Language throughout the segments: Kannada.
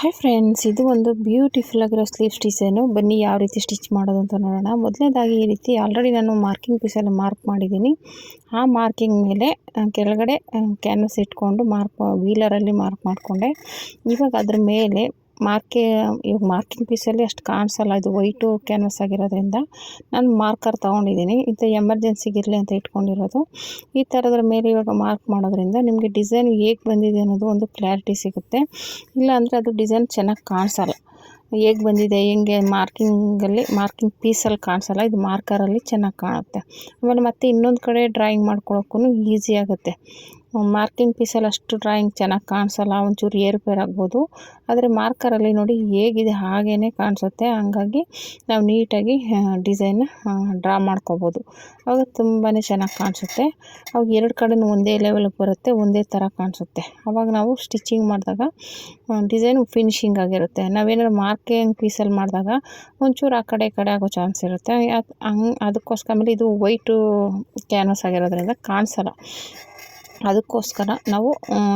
ಹಾಯ್ ಫ್ರೆಂಡ್ಸ್, ಇದು ಒಂದು ಬ್ಯೂಟಿಫುಲ್ ಆಗಿರೋ ಸ್ಲೀವ್ಸ್ ಡಿಸೈನು. ಬನ್ನಿ ಯಾವ ರೀತಿ ಸ್ಟಿಚ್ ಮಾಡೋದು ಅಂತ ನೋಡೋಣ. ಮೊದಲನೇದಾಗಿ ಈ ರೀತಿ ಆಲ್ರೆಡಿ ನಾನು ಮಾರ್ಕಿಂಗ್ ಪೀಸಲ್ಲಿ ಮಾರ್ಕ್ ಮಾಡಿದ್ದೀನಿ. ಆ ಮಾರ್ಕಿಂಗ್ ಮೇಲೆ ಕೆಳಗಡೆ ಕ್ಯಾನ್ವಸ್ ಇಟ್ಕೊಂಡು ವೀಲರಲ್ಲಿ ಮಾರ್ಕ್ ಮಾಡಿಕೊಂಡೆ. ಇವಾಗ ಅದ್ರ ಮೇಲೆ ಇವಾಗ ಮಾರ್ಕಿಂಗ್ ಪೀಸಲ್ಲಿ ಅಷ್ಟು ಕಾಣಿಸಲ್ಲ, ಇದು ವೈಟು ಕ್ಯಾನ್ವಸ್ ಆಗಿರೋದ್ರಿಂದ ನಾನು ಮಾರ್ಕರ್ ತೊಗೊಂಡಿದ್ದೀನಿ. ಇದು ಎಮರ್ಜೆನ್ಸಿಗಿರಲಿ ಅಂತ ಇಟ್ಕೊಂಡಿರೋದು. ಈ ಥರದ್ರ ಮೇಲೆ ಇವಾಗ ಮಾರ್ಕ್ ಮಾಡೋದ್ರಿಂದ ನಿಮಗೆ ಡಿಸೈನ್ ಹೇಗೆ ಬಂದಿದೆ ಅನ್ನೋದು ಒಂದು ಕ್ಲಾರಿಟಿ ಸಿಗುತ್ತೆ. ಇಲ್ಲ ಅಂದರೆ ಅದು ಡಿಸೈನ್ ಚೆನ್ನಾಗಿ ಕಾಣಿಸಲ್ಲ. ಹೇಗೆ ಬಂದಿದೆ ಹೆಂಗೆ ಮಾರ್ಕಿಂಗ್ ಪೀಸಲ್ಲಿ ಕಾಣಿಸಲ್ಲ, ಇದು ಮಾರ್ಕರಲ್ಲಿ ಚೆನ್ನಾಗಿ ಕಾಣುತ್ತೆ. ಆಮೇಲೆ ಮತ್ತೆ ಇನ್ನೊಂದು ಕಡೆ ಡ್ರಾಯಿಂಗ್ ಮಾಡ್ಕೊಳ್ಳೋಕ್ಕೂ ಈಸಿ ಆಗುತ್ತೆ. ಮಾರ್ಕಿಂಗ್ ಪೀಸಲ್ಲಿ ಅಷ್ಟು ಡ್ರಾಯಿಂಗ್ ಚೆನ್ನಾಗಿ ಕಾಣಿಸಲ್ಲ, ಒಂಚೂರು ಏರುಪೇರು ಆಗ್ಬೋದು. ಆದರೆ ಮಾರ್ಕರಲ್ಲಿ ನೋಡಿ ಹೇಗಿದೆ ಹಾಗೇ ಕಾಣಿಸುತ್ತೆ. ಹಂಗಾಗಿ ನಾವು ನೀಟಾಗಿ ಡಿಸೈನ್ನ ಡ್ರಾ ಮಾಡ್ಕೋಬೋದು. ಆವಾಗ ತುಂಬಾ ಚೆನ್ನಾಗಿ ಕಾಣಿಸುತ್ತೆ. ಅವಾಗ ಎರಡು ಕಡೆಯೂ ಒಂದೇ ಲೆವೆಲ್ಗೆ ಬರುತ್ತೆ, ಒಂದೇ ಥರ ಕಾಣಿಸುತ್ತೆ. ಆವಾಗ ನಾವು ಸ್ಟಿಚಿಂಗ್ ಮಾಡಿದಾಗ ಡಿಸೈನ್ ಫಿನಿಶಿಂಗ್ ಆಗಿರುತ್ತೆ. ನಾವೇನಾದ್ರು ಮಾರ್ಕಿಂಗ್ ಪೀಸಲ್ಲಿ ಮಾಡಿದಾಗ ಒಂಚೂರು ಆ ಕಡೆ ಈ ಕಡೆ ಆಗೋ ಚಾನ್ಸ್ ಇರುತ್ತೆ. ಅದಕ್ಕೋಸ್ಕರ ಆಮೇಲೆ ಇದು ವೈಟು ಕ್ಯಾನ್ವಸ್ ಆಗಿರೋದ್ರಿಂದ ಕಾಣಿಸಲ್ಲ. ಅದಕ್ಕೋಸ್ಕರ ನಾವು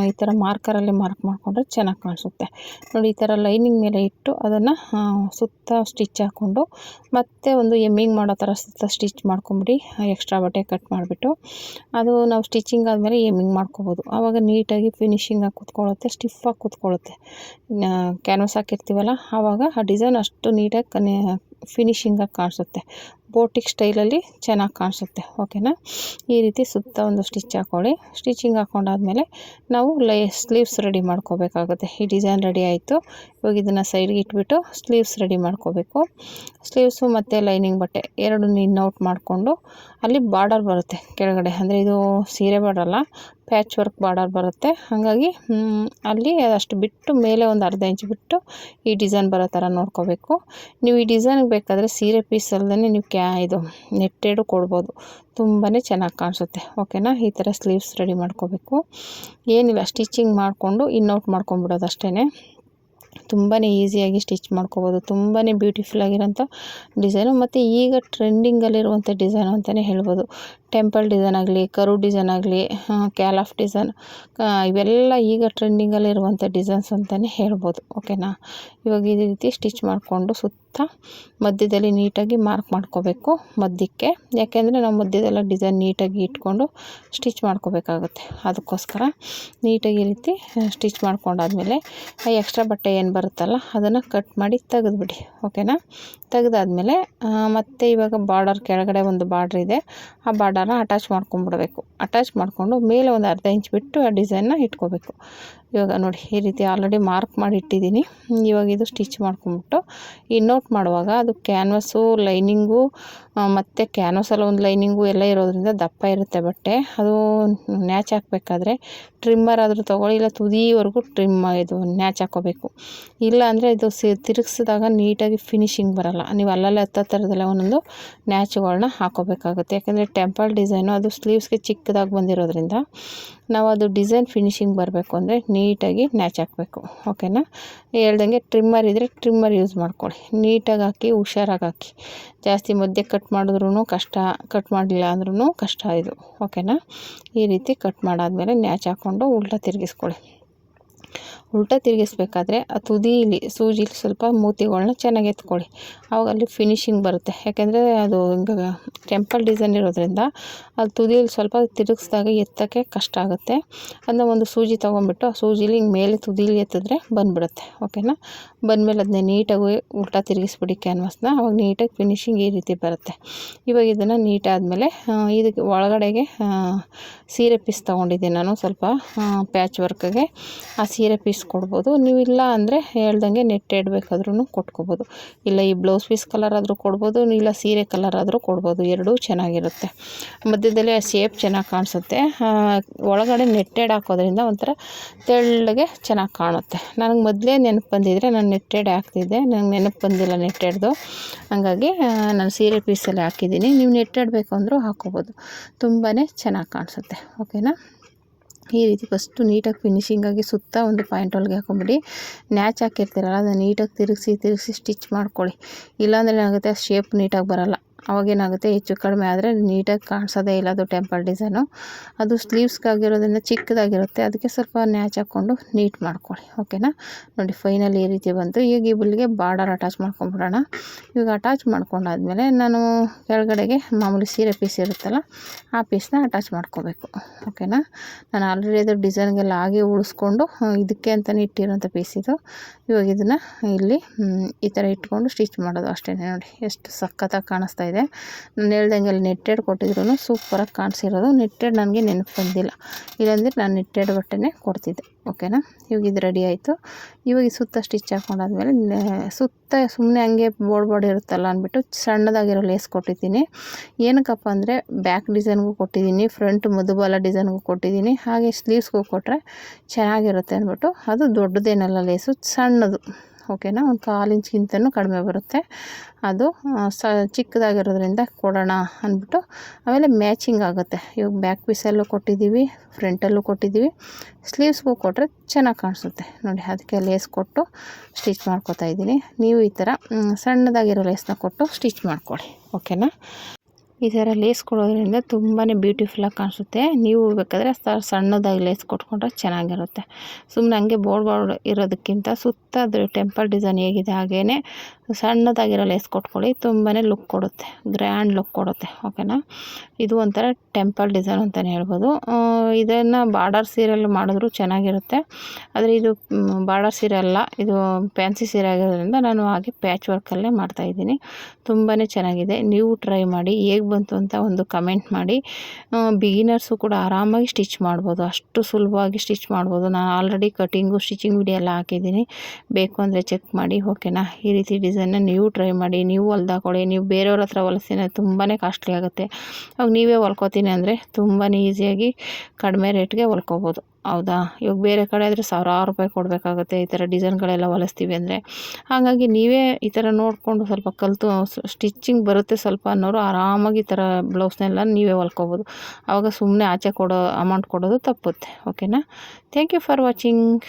ಈ ಥರ ಮಾರ್ಕರಲ್ಲಿ ಮಾರ್ಕ್ ಮಾಡಿಕೊಂಡ್ರೆ ಚೆನ್ನಾಗಿ ಕಾಣಿಸುತ್ತೆ. ನೋಡಿ, ಈ ಥರ ಲೈನಿಂಗ್ ಮೇಲೆ ಇಟ್ಟು ಅದನ್ನು ಸುತ್ತ ಸ್ಟಿಚ್ ಹಾಕ್ಕೊಂಡು ಮತ್ತೆ ಒಂದು ಎಮ್ಮಿಂಗ್ ಮಾಡೋ ಥರ ಸುತ್ತ ಸ್ಟಿಚ್ ಮಾಡ್ಕೊಂಬಿಡಿ. ಎಕ್ಸ್ಟ್ರಾ ಬಟ್ಟೆ ಕಟ್ ಮಾಡಿಬಿಟ್ಟು ಅದು ನಾವು ಸ್ಟಿಚಿಂಗ್ ಆದಮೇಲೆ ಎಮ್ಮಿಂಗ್ ಮಾಡ್ಕೋಬೋದು. ಆವಾಗ ನೀಟಾಗಿ ಫಿನಿಶಿಂಗಾಗಿ ಕೂತ್ಕೊಳ್ಳುತ್ತೆ, ಸ್ಟಿಫಾಗಿ ಕೂತ್ಕೊಳ್ಳುತ್ತೆ. ಕ್ಯಾನ್ವಸ್ ಹಾಕಿರ್ತೀವಲ್ಲ, ಆವಾಗ ಆ ಡಿಸೈನ್ ಅಷ್ಟು ನೀಟಾಗಿ ಫಿನಿಶಿಂಗಾಗಿ ಕಾಣಿಸುತ್ತೆ. ಬೋಟಿಕ್ ಸ್ಟೈಲಲ್ಲಿ ಚೆನ್ನಾಗಿ ಕಾಣಿಸುತ್ತೆ. ಓಕೆನಾ? ಈ ರೀತಿ ಸುತ್ತ ಒಂದು ಸ್ಟಿಚ್ ಹಾಕ್ಕೊಳ್ಳಿ. ಸ್ಟಿಚಿಂಗ್ ಹಾಕ್ಕೊಂಡಾದ್ಮೇಲೆ ನಾವು ಸ್ಲೀವ್ಸ್ ರೆಡಿ ಮಾಡ್ಕೋಬೇಕಾಗುತ್ತೆ. ಈ ಡಿಸೈನ್ ರೆಡಿ ಆಯಿತು. ಇವಾಗ ಇದನ್ನು ಸೈಡ್ಗೆ ಇಟ್ಬಿಟ್ಟು ಸ್ಲೀವ್ಸ್ ರೆಡಿ ಮಾಡ್ಕೋಬೇಕು. ಸ್ಲೀವ್ಸು ಮತ್ತು ಲೈನಿಂಗ್ ಬಟ್ಟೆ ಎರಡು ಔಟ್ ಮಾಡಿಕೊಂಡು ಅಲ್ಲಿ ಬಾರ್ಡರ್ ಬರುತ್ತೆ ಕೆಳಗಡೆ. ಅಂದರೆ ಇದು ಸೀರೆ ಬಾರ್ಡರಲ್ಲ, ಪ್ಯಾಚ್ ವರ್ಕ್ ಬಾರ್ಡರ್ ಬರುತ್ತೆ. ಹಾಗಾಗಿ ಅಲ್ಲಿ ಅಷ್ಟು ಬಿಟ್ಟು ಮೇಲೆ ಒಂದು ಅರ್ಧ ಇಂಚ್ ಬಿಟ್ಟು ಈ ಡಿಸೈನ್ ಬರೋ ಥರ ನೋಡ್ಕೋಬೇಕು. ನೀವು ಈ ಡಿಸೈನ್ಗೆ ಬೇಕಾದರೆ ಸೀರೆ ಪೀಸ್ ಅಲ್ಲದೇ ನೀವು ಇದು ನೆಟ್ಟೆಡು ಕೊಡ್ಬೋದು, ತುಂಬಾ ಚೆನ್ನಾಗಿ ಕಾಣಿಸುತ್ತೆ. ಓಕೆನಾ? ಈ ಥರ ಸ್ಲೀವ್ಸ್ ರೆಡಿ ಮಾಡ್ಕೋಬೇಕು. ಏನಿಲ್ಲ, ಸ್ಟಿಚಿಂಗ್ ಮಾಡಿಕೊಂಡು ಔಟ್ ಮಾಡ್ಕೊಂಬಿಡೋದು ಅಷ್ಟೇ. ತುಂಬಾ ಈಸಿಯಾಗಿ ಸ್ಟಿಚ್ ಮಾಡ್ಕೋಬೋದು. ತುಂಬಾ ಬ್ಯೂಟಿಫುಲ್ ಆಗಿರೋಂಥ ಡಿಸೈನು. ಮತ್ತು ಈಗ ಟ್ರೆಂಡಿಂಗಲ್ಲಿರುವಂಥ ಡಿಸೈನು ಅಂತಲೇ ಹೇಳ್ಬೋದು. ಟೆಂಪಲ್ ಡಿಸೈನ್ ಆಗಲಿ, ಕರು ಡಿಸೈನ್ ಆಗಲಿ, ಕ್ಯಾಲಾಫ್ ಡಿಸೈನ್, ಇವೆಲ್ಲ ಈಗ ಟ್ರೆಂಡಿಂಗಲ್ಲಿರುವಂಥ ಡಿಸೈನ್ಸ್ ಅಂತಲೇ ಹೇಳ್ಬೋದು. ಓಕೆನಾ? ಇವಾಗ ಈ ರೀತಿ ಸ್ಟಿಚ್ ಮಾಡಿಕೊಂಡು ಸುತ್ತ ಮಧ್ಯದಲ್ಲಿ ನೀಟಾಗಿ ಮಾರ್ಕ್ ಮಾಡ್ಕೋಬೇಕು ಮಧ್ಯಕ್ಕೆ. ಯಾಕೆಂದರೆ ನಾವು ಮಧ್ಯದೆಲ್ಲ ಡಿಸೈನ್ ನೀಟಾಗಿ ಇಟ್ಕೊಂಡು ಸ್ಟಿಚ್ ಮಾಡ್ಕೋಬೇಕಾಗುತ್ತೆ. ಅದಕ್ಕೋಸ್ಕರ ನೀಟಾಗಿ ಈ ರೀತಿ ಸ್ಟಿಚ್ ಮಾಡ್ಕೊಂಡಾದ್ಮೇಲೆ ಎಕ್ಸ್ಟ್ರಾ ಬಟ್ಟೆ ಏನು ಬರುತ್ತಲ್ಲ ಅದನ್ನು ಕಟ್ ಮಾಡಿ ತೆಗೆದುಬಿಡಿ. ಓಕೆನಾ? ತೆಗೆದಾದ್ಮೇಲೆ ಮತ್ತೆ ಇವಾಗ ಬಾರ್ಡರ್ ಕೆಳಗಡೆ ಒಂದು ಬಾರ್ಡ್ರ್ ಇದೆ, ಆ ಬಾರ್ಡರ್ನ ಅಟ್ಯಾಚ್ ಮಾಡ್ಕೊಂಬಿಡಬೇಕು. ಅಟ್ಯಾಚ್ ಮಾಡಿಕೊಂಡು ಮೇಲೆ ಒಂದು ಅರ್ಧ ಇಂಚ್ ಬಿಟ್ಟು ಆ ಡಿಸೈನ್ನ ಇಟ್ಕೋಬೇಕು. ಇವಾಗ ನೋಡಿ, ಈ ರೀತಿ ಆಲ್ರೆಡಿ ಮಾರ್ಕ್ ಮಾಡಿ ಇಟ್ಟಿದ್ದೀನಿ. ಇವಾಗ ಇದು ಸ್ಟಿಚ್ ಮಾಡ್ಕೊಂಬಿಟ್ಟು ಔಟ್ ಮಾಡುವಾಗ ಅದು ಕ್ಯಾನ್ವಸ್ಸು, ಲೈನಿಂಗು ಮತ್ತು ಕ್ಯಾನ್ವಸಲ್ಲಿ ಒಂದು ಲೈನಿಂಗು ಎಲ್ಲ ಇರೋದ್ರಿಂದ ದಪ್ಪ ಇರುತ್ತೆ ಬಟ್ಟೆ. ಅದು ನ್ಯಾಚ್ ಹಾಕಬೇಕಾದ್ರೆ ಟ್ರಿಮ್ಮರ್ ಆದರೂ ತೊಗೊಳ್ಳಿ, ಇಲ್ಲ ತುದಿವರೆಗೂ ಇದು ನ್ಯಾಚ್ ಹಾಕ್ಕೋಬೇಕು. ಇಲ್ಲ ಅಂದರೆ ಇದು ತಿರುಗಿಸಿದಾಗ ನೀಟಾಗಿ ಫಿನಿಶಿಂಗ್ ಬರೋಲ್ಲ. ನೀವು ಅಲ್ಲಲ್ಲೇ ಥರದಲ್ಲ ಒಂದೊಂದು ನ್ಯಾಚುಗಳನ್ನ ಹಾಕೋಬೇಕಾಗುತ್ತೆ. ಯಾಕೆಂದರೆ ಟೆಂಪಲ್ ಡಿಸೈನು ಅದು ಸ್ಲೀವ್ಸ್ಗೆ ಚಿಕ್ಕದಾಗಿ ಬಂದಿರೋದ್ರಿಂದ ನಾವು ಅದು ಡಿಸೈನ್ ಫಿನಿಶಿಂಗ್ ಬರಬೇಕು ಅಂದರೆ ನೀಟಾಗಿ ನ್ಯಾಚ್ ಹಾಕಬೇಕು. ಓಕೆನಾ? ಹೇಳ್ದಂಗೆ ಟ್ರಿಮ್ಮರ್ ಇದ್ದರೆ ಟ್ರಿಮ್ಮರ್ ಯೂಸ್ ಮಾಡ್ಕೊಳ್ಳಿ. ನೀಟಾಗಿ ಹಾಕಿ, ಹುಷಾರಾಗಿ ಹಾಕಿ. ಜಾಸ್ತಿ ಮಧ್ಯೆ ಕಟ್ ಮಾಡಿದ್ರೂ ಕಷ್ಟ, ಕಟ್ ಮಾಡಲಿಲ್ಲ ಅಂದ್ರೂ ಕಷ್ಟ ಇದು. ಓಕೆನಾ? ಈ ರೀತಿ ಕಟ್ ಮಾಡಾದ್ಮೇಲೆ ನ್ಯಾಚ್ ಹಾಕ್ಕೊಂಡು ಉಲ್ಟಾ ತಿರುಗಿಸ್ಕೊಳ್ಳಿ. ಉಲ್ಟಾ ತಿರುಗಿಸ್ಬೇಕಾದ್ರೆ ಆ ತುದಿಲಿ ಸೂಜಿಲಿ ಸ್ವಲ್ಪ ಮೂತಿಗಳನ್ನ ಚೆನ್ನಾಗಿ ಎತ್ಕೊಳ್ಳಿ. ಆವಾಗ ಅಲ್ಲಿ ಫಿನಿಶಿಂಗ್ ಬರುತ್ತೆ. ಯಾಕೆಂದರೆ ಅದು ಇವಾಗ ಟೆಂಪಲ್ ಡಿಸೈನ್ ಇರೋದ್ರಿಂದ ಅಲ್ಲಿ ತುದಿಯಲ್ಲಿ ಸ್ವಲ್ಪ ತಿರುಗಿಸಿದಾಗ ಎತ್ತೋಕ್ಕೆ ಕಷ್ಟ ಆಗುತ್ತೆ. ಅದನ್ನ ಒಂದು ಸೂಜಿ ತೊಗೊಂಬಿಟ್ಟು ಆ ಸೂಜಿಲಿ ಹಿಂಗೆ ಮೇಲೆ ತುದಿಲಿ ಎತ್ತಿದ್ರೆ ಬಂದುಬಿಡುತ್ತೆ. ಓಕೆನಾ? ಬಂದಮೇಲೆ ಅದನ್ನೇ ನೀಟಾಗಿ ಉಲ್ಟಾ ತಿರುಗಿಸ್ಬಿಡಿ ಕ್ಯಾನ್ವಸ್ನ. ಅವಾಗ ನೀಟಾಗಿ ಫಿನಿಶಿಂಗ್ ಈ ರೀತಿ ಬರುತ್ತೆ. ಇವಾಗ ಇದನ್ನು ನೀಟಾದಮೇಲೆ ಇದಕ್ಕೆ ಒಳಗಡೆಗೆ ಸೀರೆ ಪೀಸ್ ತೊಗೊಂಡಿದ್ದೀನಿ ನಾನು, ಸ್ವಲ್ಪ ಪ್ಯಾಚ್ ವರ್ಕ್ಗೆ ಆ ಸೀರೆ ಪೀಸ್ ಕೊಡ್ಬೋದು. ನೀವು ಇಲ್ಲ ಅಂದರೆ ಹೇಳ್ದಂಗೆ ನೆಟ್ಟೆಡ್ ಬೇಕಾದ್ರೂ ಕೊಟ್ಕೋಬೋದು. ಇಲ್ಲ ಈ ಬ್ಲೌಸ್ ಪೀಸ್ ಕಲರ್ ಆದರೂ ಕೊಡ್ಬೋದು, ಇಲ್ಲ ಸೀರೆ ಕಲರ್ ಆದರೂ ಕೊಡ್ಬೋದು. ಎರಡೂ ಚೆನ್ನಾಗಿರುತ್ತೆ. ಮಧ್ಯದಲ್ಲಿ ಆ ಶೇಪ್ ಚೆನ್ನಾಗಿ ಕಾಣಿಸುತ್ತೆ. ಒಳಗಡೆ ನೆಟ್ಟೆಡ್ ಹಾಕೋದ್ರಿಂದ ಒಂಥರ ತೆಳ್ಳಗೆ ಚೆನ್ನಾಗಿ ಕಾಣುತ್ತೆ. ನನಗೆ ಮೊದಲೇ ನೆನಪು ಬಂದಿದ್ದರೆ ನಾನು ನೆಟ್ಟೆಡ್ ಹಾಕ್ತಿದ್ದೆ, ನನಗೆ ನೆನಪು ಬಂದಿಲ್ಲ ನೆಟ್ಟೆಡ್ದು. ಹಾಗಾಗಿ ನಾನು ಸೀರೆ ಪೀಸಲ್ಲಿ ಹಾಕಿದ್ದೀನಿ. ನೀವು ನೆಟ್ಟೆಡ್ ಬೇಕು ಅಂದರೂ ಹಾಕ್ಕೋಬೋದು. ತುಂಬಾ ಚೆನ್ನಾಗಿ ಕಾಣಿಸುತ್ತೆ. ಓಕೆನಾ? ಈ ರೀತಿ ಫಸ್ಟು ನೀಟಾಗಿ ಫಿನಿಶಿಂಗಾಗಿ ಸುತ್ತ ಒಂದು ಪಾಯಿಂಟ್ ಹೊಲಿಗೆ ಹಾಕೊಂಬಿಡಿ. ನ್ಯಾಚ್ ಹಾಕಿರ್ತೀರಲ್ಲ ಅದನ್ನು ನೀಟಾಗಿ ತಿರುಗಿಸಿ ಸ್ಟಿಚ್ ಮಾಡ್ಕೊಳ್ಳಿ. ಇಲ್ಲಾಂದರೆ ಏನಾಗುತ್ತೆ, ಶೇಪ್ ನೀಟಾಗಿ ಬರೋಲ್ಲ. ಅವಾಗೇನಾಗುತ್ತೆ ಹೆಚ್ಚು ಕಡಿಮೆ ಆದರೆ ನೀಟಾಗಿ ಕಾಣಿಸೋದೇ ಇಲ್ಲ ಅದು ಟೆಂಪಲ್ ಡಿಸೈನು. ಅದು ಸ್ಲೀವ್ಸ್ಗಾಗಿರೋದ್ರಿಂದ ಚಿಕ್ಕದಾಗಿರುತ್ತೆ, ಅದಕ್ಕೆ ಸ್ವಲ್ಪ ನ್ಯಾಚ್ ಹಾಕ್ಕೊಂಡು ನೀಟ್ ಮಾಡ್ಕೊಳ್ಳಿ. ಓಕೆನಾ. ನೋಡಿ ಫೈನಲ್ ಈ ರೀತಿ ಬಂತು. ಈಗ ಈ ಬುಲ್ಲಿಗೆ ಬಾರ್ಡರ್ ಅಟ್ಯಾಚ್ ಮಾಡ್ಕೊಂಬಿಡೋಣ. ಇವಾಗ ಅಟ್ಯಾಚ್ ಮಾಡ್ಕೊಂಡಾದ್ಮೇಲೆ ನಾನು ಕೆಳಗಡೆಗೆ ಮಾಮೂಲಿ ಸೀರೆ ಪೀಸ್ ಇರುತ್ತಲ್ಲ ಆ ಪೀಸ್ನ ಅಟ್ಯಾಚ್ ಮಾಡ್ಕೋಬೇಕು. ಓಕೆನಾ. ನಾನು ಆಲ್ರೆಡಿ ಅದು ಡಿಸೈನ್ಗೆಲ್ಲ ಹಾಗೆ ಉಳಿಸ್ಕೊಂಡು ಇದಕ್ಕೆ ಅಂತಲೇ ಇಟ್ಟಿರೋಂಥ ಪೀಸ್ ಇದು. ಇವಾಗ ಇದನ್ನು ಇಲ್ಲಿ ಈ ಥರ ಇಟ್ಕೊಂಡು ಸ್ಟಿಚ್ ಮಾಡೋದು ಅಷ್ಟೇ. ನೋಡಿ ಎಷ್ಟು ಸಖತ್ತಾಗಿ ಕಾಣಿಸ್ತಾ ಇದೆ. ನಾನು ಹೇಳ್ದಂಗೆ ಅಲ್ಲಿ ನೆಟ್ಟೆಡ್ ಕೊಟ್ಟಿದ್ರು ಸೂಪರಾಗಿ ಕಾಣಿಸಿರೋದು. ನೆಟ್ಟೆಡ್ ನನಗೆ ನೆನಪು ಬಂದಿಲ್ಲ, ಇಲ್ಲಾಂದರೆ ನಾನು ನೆಟ್ಟೆಡ್ ಬಟ್ಟೆನೇ ಕೊಡ್ತಿದ್ದೆ. ಓಕೆನಾ. ಇವಾಗ ಇದು ರೆಡಿ ಆಯಿತು. ಇವಾಗ ಈ ಸುತ್ತ ಸ್ಟಿಚ್ ಹಾಕೊಂಡಾದ್ಮೇಲೆ ಸುತ್ತ ಸುಮ್ಮನೆ ಹಂಗೆ ಬೋರ್ಡ್ ಇರುತ್ತಲ್ಲ ಅಂದ್ಬಿಟ್ಟು ಸಣ್ಣದಾಗಿರೋ ಲೇಸ್ ಕೊಟ್ಟಿದ್ದೀನಿ. ಏನಕ್ಕಪ್ಪ ಅಂದರೆ ಬ್ಯಾಕ್ ಡಿಸೈನ್ಗೂ ಕೊಟ್ಟಿದ್ದೀನಿ, ಫ್ರಂಟ್ ಮಧುಬಾಲ ಡಿಸೈನ್ಗೂ ಕೊಟ್ಟಿದ್ದೀನಿ, ಹಾಗೆ ಸ್ಲೀವ್ಸ್ಗೂ ಕೊಟ್ಟರೆ ಚೆನ್ನಾಗಿರುತ್ತೆ ಅಂದ್ಬಿಟ್ಟು ಅದು ದೊಡ್ಡದೇನಲ್ಲ ಲೇಸು, ಸಣ್ಣದು. ಓಕೆನಾ. ಒಂದು 1/4 ಇಂಚ್ಗಿಂತನೂ ಕಡಿಮೆ ಬರುತ್ತೆ. ಅದು ಚಿಕ್ಕದಾಗಿರೋದ್ರಿಂದ ಕೊಡೋಣ ಅಂದ್ಬಿಟ್ಟು ಆಮೇಲೆ ಮ್ಯಾಚಿಂಗ್ ಆಗುತ್ತೆ. ಇವಾಗ ಬ್ಯಾಕ್ ಪೀಸಲ್ಲೂ ಕೊಟ್ಟಿದ್ದೀವಿ, ಫ್ರಂಟಲ್ಲೂ ಕೊಟ್ಟಿದ್ದೀವಿ, ಸ್ಲೀವ್ಸ್ಗೂ ಕೊಟ್ಟರೆ ಚೆನ್ನಾಗಿ ಕಾಣಿಸುತ್ತೆ. ನೋಡಿ ಅದಕ್ಕೆ ಲೇಸ್ ಕೊಟ್ಟು ಸ್ಟಿಚ್ ಮಾಡ್ಕೊತಾ ಇದ್ದೀನಿ. ನೀವು ಈ ಥರ ಸಣ್ಣದಾಗಿರೋ ಲೇಸ್ನ ಕೊಟ್ಟು ಸ್ಟಿಚ್ ಮಾಡ್ಕೊಳ್ಳಿ. ಓಕೆನಾ. ಈ ಥರ ಲೇಸ್ ಕೊಡೋದ್ರಿಂದ ತುಂಬಾ ಬ್ಯೂಟಿಫುಲ್ಲಾಗಿ ಕಾಣಿಸುತ್ತೆ. ನೀವು ಬೇಕಾದರೆ ಸಣ್ಣದಾಗಿ ಲೇಸ್ ಕೊಟ್ಕೊಂಡ್ರೆ ಚೆನ್ನಾಗಿರುತ್ತೆ. ಸುಮ್ಮನೆ ಹಂಗೆ ಬೋರ್ಡ್ ಇರೋದಕ್ಕಿಂತ ಸುತ್ತ ಅದು ಟೆಂಪಲ್ ಡಿಸೈನ್ ಹೇಗಿದೆ ಹಾಗೇ ಸಣ್ಣದಾಗಿರೋ ಲೇಸ್ ಕೊಟ್ಕೊಳ್ಳಿ, ತುಂಬಾ ಲುಕ್ ಕೊಡುತ್ತೆ, ಗ್ರ್ಯಾಂಡ್ ಲುಕ್ ಕೊಡುತ್ತೆ. ಓಕೆನಾ. ಇದು ಒಂಥರ ಟೆಂಪಲ್ ಡಿಸೈನ್ ಅಂತಲೇ ಹೇಳ್ಬೋದು. ಇದನ್ನು ಬಾರ್ಡರ್ ಸೀರೆಯಲ್ಲಿ ಮಾಡಿದ್ರೂ ಚೆನ್ನಾಗಿರುತ್ತೆ, ಆದರೆ ಇದು ಬಾರ್ಡರ್ ಸೀರೆ ಅಲ್ಲ, ಇದು ಫ್ಯಾನ್ಸಿ ಸೀರೆ ಆಗಿರೋದ್ರಿಂದ ನಾನು ಹಾಗೆ ಪ್ಯಾಚ್ ವರ್ಕಲ್ಲೇ ಮಾಡ್ತಾಯಿದ್ದೀನಿ. ತುಂಬಾ ಚೆನ್ನಾಗಿದೆ. ನೀವು ಟ್ರೈ ಮಾಡಿ, ಹೇಗೆ ಬಂತು ಅಂತ ಒಂದು ಕಮೆಂಟ್ ಮಾಡಿ. ಬಿಗಿನರ್ಸು ಕೂಡ ಆರಾಮಾಗಿ ಸ್ಟಿಚ್ ಮಾಡ್ಬೋದು, ಅಷ್ಟು ಸುಲಭವಾಗಿ ಸ್ಟಿಚ್ ಮಾಡ್ಬೋದು. ನಾನು ಆಲ್ರೆಡಿ ಕಟಿಂಗು ಸ್ಟಿಚಿಂಗ್ ವಿಡಿಯೋ ಎಲ್ಲ ಹಾಕಿದ್ದೀನಿ, ಬೇಕು ಅಂದರೆ ಚೆಕ್ ಮಾಡಿ. ಓಕೆನಾ. ಈ ರೀತಿ ಡಿಸೈನ್ನ ನೀವು ಟ್ರೈ ಮಾಡಿ, ನೀವು ಹೊಲ್ದಾಕೊಳ್ಳಿ. ನೀವು ಬೇರೆಯವ್ರ ಹತ್ರ ಹೊಲಿಸಿದ್ರೆ ತುಂಬಾ ಕಾಸ್ಟ್ಲಿ ಆಗುತ್ತೆ. ಅವಾಗ ನೀವೇ ಹೊಲ್ಕೋತೀನಿ ಅಂದರೆ ತುಂಬಾ ಈಸಿಯಾಗಿ ಕಡಿಮೆ ರೇಟ್ಗೆ ಹೊಲ್ಕೋಬೋದು. ಹೌದಾ. ಇವಾಗ ಬೇರೆ ಕಡೆ ಆದರೆ ಸಾವಿರಾರು ರೂಪಾಯಿ ಕೊಡಬೇಕಾಗುತ್ತೆ ಈ ಥರ ಡಿಸೈನ್ಗಳೆಲ್ಲ ಹೊಲಿಸ್ತೀವಿ ಅಂದರೆ. ಹಾಗಾಗಿ ನೀವೇ ಈ ಥರ ನೋಡಿಕೊಂಡು ಸ್ವಲ್ಪ ಕಲಿತು ಸ್ಟಿಚಿಂಗ್ ಬರುತ್ತೆ ಸ್ವಲ್ಪ ಅನ್ನೋರು ಆರಾಮಾಗಿ ಈ ಥರ ಬ್ಲೌಸ್ನೆಲ್ಲ ನೀವೇ ಹೊಲ್ಕೋಬೋದು. ಆವಾಗ ಸುಮ್ಮನೆ ಆಚೆ ಕೊಡೋ ಅಮೌಂಟ್ ಕೊಡೋದು ತಪ್ಪುತ್ತೆ. ಓಕೆನಾ. Thank you for watching.